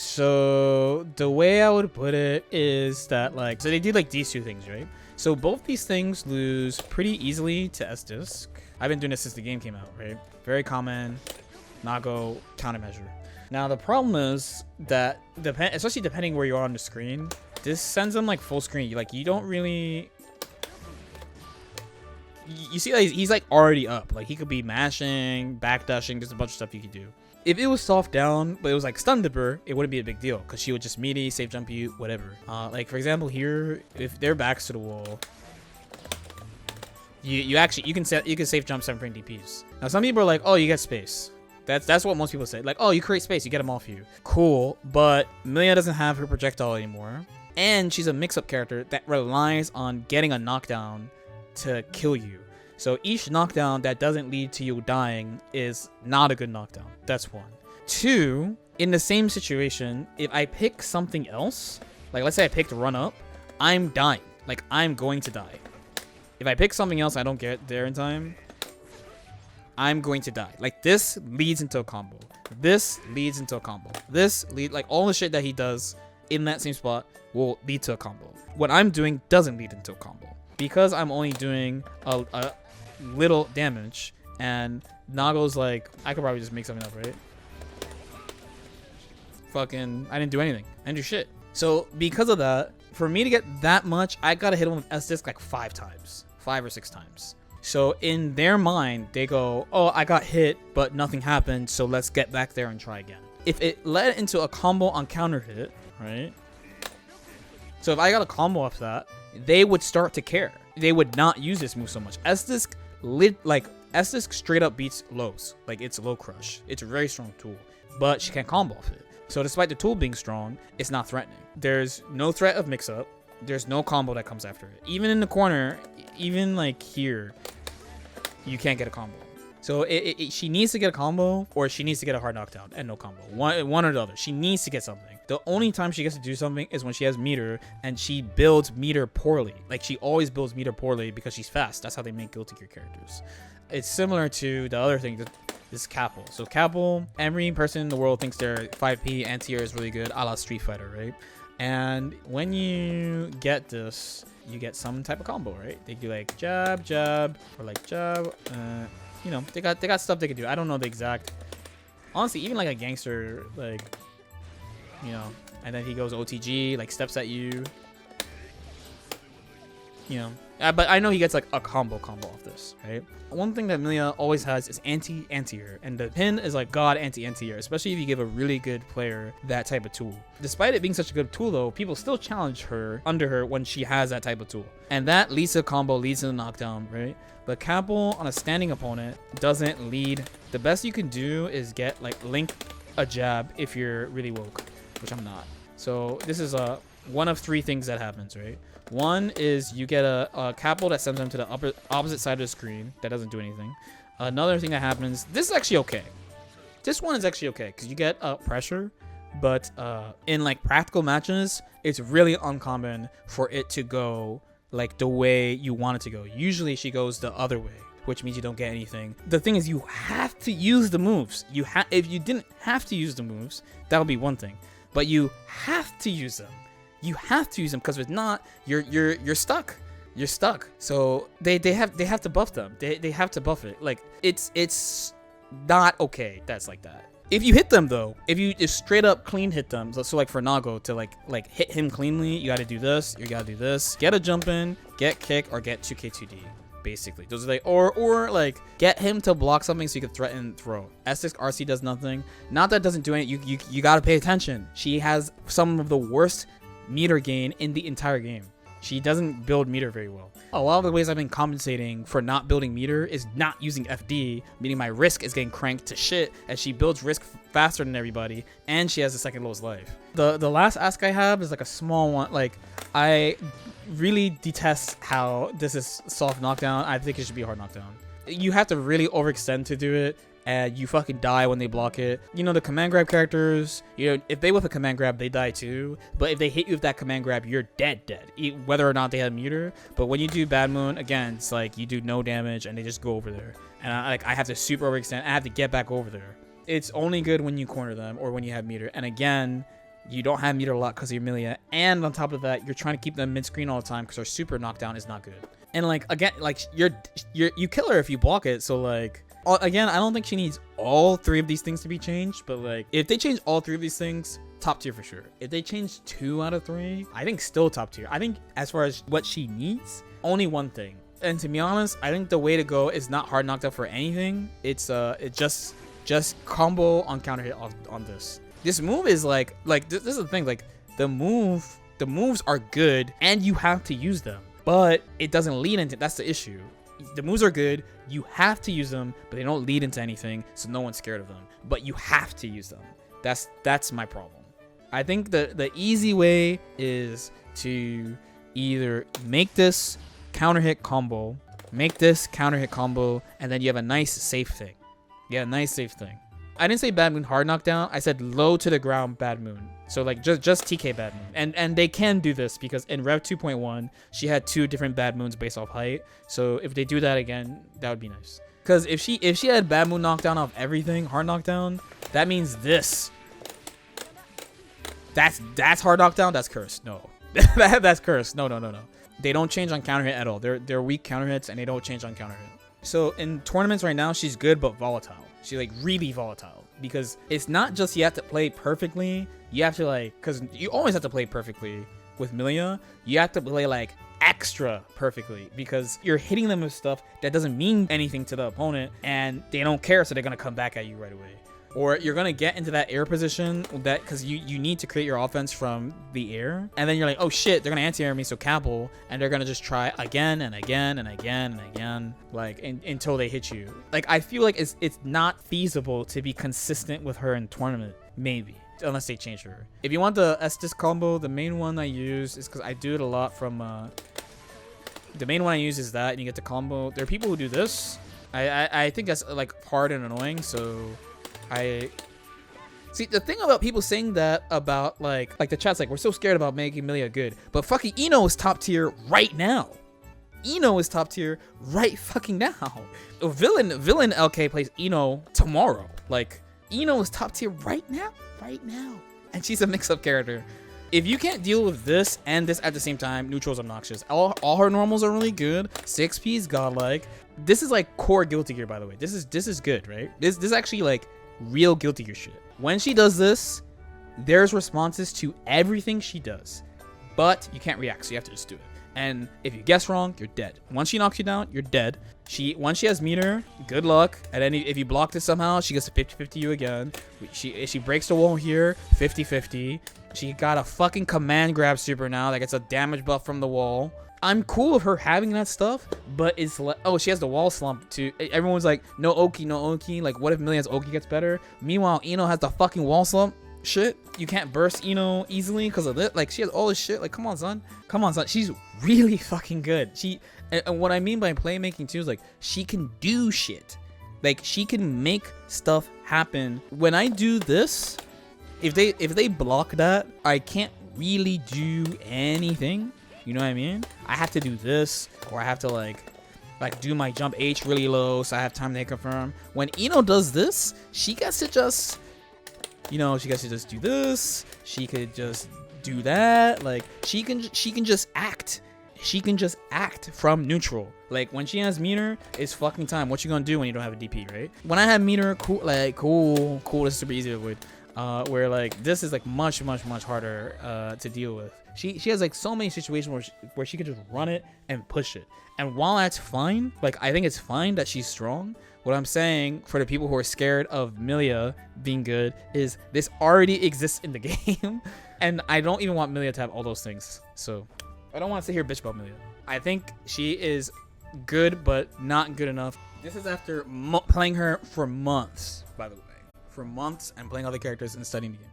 So the way I would put it is that like, so they do like these two things, right? So both these things lose pretty easily to S-Disc. I've been doing this since the game came out, right? Very common, Nago countermeasure. Now the problem is that especially depending where you are on the screen, this sends them like full screen. Like you don't really, you see like, he's like already up. Like he could be mashing, backdashing, there's a bunch of stuff you could do. If it was soft down, but it was like stun dipper, it wouldn't be a big deal because she would just meaty, safe jump you, whatever. Like for example here, if their backs to the wall, you can safe jump 7 frame DPs. Now some people are like, oh, you get space. That's what most people say. Like, oh, you create space, you get them off you. Cool, but Millia doesn't have her projectile anymore, and she's a mix-up character that relies on getting a knockdown to kill you. So each knockdown that doesn't lead to you dying is not a good knockdown. That's one. Two, in the same situation, if I pick something else, like let's say I picked run up, I'm dying. Like I'm going to die. If I pick something else, I don't get there in time, I'm going to die. Like this leads into a combo. This leads into a combo. Like all the shit that he does in that same spot will lead to a combo. What I'm doing doesn't lead into a combo because I'm only doing a little damage, and Nago's like, I could probably just make something up, right? Fucking, I didn't do anything. I didn't do shit. So because of that, for me to get that much, I gotta hit him with S-Disc like 5 times. 5 or 6 times. So in their mind, they go, oh, I got hit, but nothing happened, so let's get back there and try again. If it led into a combo on counter hit, right? So if I got a combo off that, they would start to care. They would not use this move so much. S-Disc straight up beats lows. Like it's low crush. It's a very strong tool, but she can't combo off it. So despite the tool being strong, it's not threatening. There's no threat of mix up. There's no combo that comes after it. Even in the corner, even like here, you can't get a combo. So she needs to get a combo, or she needs to get a hard knockdown and no combo. One or the other. She needs to get something. The only time she gets to do something is when she has meter, and she builds meter poorly. Like she always builds meter poorly because she's fast. That's how they make Guilty Gear characters. It's similar to the other thing. This Capel. So Capel, every person in the world thinks their 5P anti-air is really good, a la Street Fighter, right? And when you get this, you get some type of combo, right? They do like jab, jab, or like jab. You know, they got stuff they can do. I don't know the exact. Honestly, even like a gangster, like, you know, and then he goes OTG, like steps at you. You know, but I know he gets like a combo off this, right? One thing that Millia always has is anti-air, and the pin is like god anti-air, especially if you give a really good player that type of tool. Despite it being such a good tool though, people still challenge her under her when she has that type of tool, and that leads to a combo, leads to the knockdown, right? But Capel on a standing opponent doesn't lead. The best you can do is get like link a jab if you're really woke, which I'm not. So this is one of 3 things that happens, right? One is you get a Capel that sends them to the opposite side of the screen that doesn't do anything. Another thing that happens, this is actually okay. This one is actually okay because you get pressure, but in like practical matches, it's really uncommon for it to go like the way you want it to go. Usually she goes the other way, which means you don't get anything. The thing is, you have to use the moves. If you didn't have to use the moves, that would be one thing, but you have to use them. You have to use them because if not, you're stuck. You're stuck. So they have to buff them. They have to buff it. Like it's not okay. That's like that. If you hit them though, if you just straight up clean hit them, so like for Nago to like hit him cleanly, you got to do this. You got to do this. Get a jump in, get kick, or get 2K2D. Basically, those are like or like get him to block something so you can threaten throw. S-Disc RC does nothing. Not that it doesn't do anything. You got to pay attention. She has some of the worst meter gain in the entire game. She doesn't build meter very well. A lot of the ways I've been compensating for not building meter is not using FD, meaning my risk is getting cranked to shit as she builds risk faster than everybody, and she has the second lowest life. The last ask I have is like a small one. Like, I really detest how this is soft knockdown. I think it should be a hard knockdown. You have to really overextend to do it, and you fucking die when they block it. You know, the command grab characters, you know, if they whip a command grab, they die too. But if they hit you with that command grab, you're dead, whether or not they have meter. But when you do Bad Moon, again, it's like you do no damage and they just go over there. And I have to super overextend. I have to get back over there. It's only good when you corner them or when you have meter. And again, You don't have meter lock because of your Millia, and on top of that, you're trying to keep them mid-screen all the time because her super knockdown is not good. And like again, like you kill her if you block it. So like again, I don't think she needs all 3 of these things to be changed, but like if they change all 3 of these things, top tier for sure. If they change 2 out of 3, I think still top tier. I think as far as what she needs, only one thing. And to be honest, I think the way to go is not hard knocked out for anything. It's just combo on counter hit on this. This move is like this is the thing, like the moves are good and you have to use them, but it doesn't lead into, that's the issue. The moves are good, you have to use them, but they don't lead into anything, so no one's scared of them, but you have to use them. That's my problem. I think the easy way is to either make this counter hit combo, and then you have a nice safe thing. I didn't say bad moon hard knockdown, I said low to the ground bad moon. So like just TK bad moon. And they can do this because in Rev 2.1, she had 2 different bad moons based off height. So if they do that again, that would be nice. Because if she had bad moon knockdown off everything, hard knockdown, that means this. That's hard knockdown, that's cursed. No. That's cursed. No. They don't change on counter hit at all. They're weak counter hits and they don't change on counter hit. So in tournaments right now, she's good but volatile. She's like really volatile because it's not just you have to play perfectly. You have to like, because you always have to play perfectly with Millia. You have to play like extra perfectly because you're hitting them with stuff that doesn't mean anything to the opponent and they don't care, so they're gonna come back at you right away. Or you're gonna get into that air position that because you need to create your offense from the air, and then you're like, oh shit, they're gonna anti-air me, so Cabal, and they're gonna just try again and again and again and again, like until they hit you. Like I feel like it's not feasible to be consistent with her in tournament, maybe, unless they change her. If you want the Estes combo, the main one I use is because I do it a lot from the main one I use is that, and you get the combo. There are people who do this. I think that's like hard and annoying, so I see the thing about people saying that about like the chat's like, we're so scared about making Millia good, but fucking Ino is top tier right now. Ino is top tier right fucking now. Villain LK plays Ino tomorrow. Like Ino is top tier right now, and she's a mix-up character. If you can't deal with this and this at the same time, neutral's obnoxious. All her normals are really good. 6P is godlike. This is like core Guilty Gear, by the way. This is good, right? This is actually like real Guilty Gear shit. When she does this, there's responses to everything she does, but you can't react, so you have to just do it. And if you guess wrong, you're dead. Once she knocks you down, you're dead. Once she has meter, good luck. And then if you block this somehow, she gets to 50-50 you again. If she breaks the wall here, 50-50. She got a fucking command grab super now that gets a damage buff from the wall. I'm cool with her having that stuff, but it's like, oh, she has the wall slump too. Everyone's like, no Oki. Like, what if Millia's Oki gets better? Meanwhile, Ino has the fucking wall slump shit. You can't burst Ino easily because of it. Like, she has all this shit. Like, come on, son. She's really fucking good. And what I mean by playmaking too is like, she can do shit. Like, she can make stuff happen. When I do this, if they block that, I can't really do anything. You know what I mean? I have to do this, or I have to like do my jump H really low so I have time to confirm. When Ino does this, she gets to just, she gets to just do this. She could just do that. Like she can just act. She can just act from neutral. Like when she has meter, it's fucking time. What you gonna do when you don't have a DP, right? When I have meter, cool. This is super easy to avoid. Where like this is like much harder to deal with. She has like so many situations where she could just run it and push it. And while that's fine, like I think it's fine that she's strong. What I'm saying for the people who are scared of Millia being good is this already exists in the game. And I don't even want Millia to have all those things. So I don't want to sit here bitch about Millia. I think she is good, but not good enough. This is after playing her for months, by the way. For months and playing other characters and studying the game.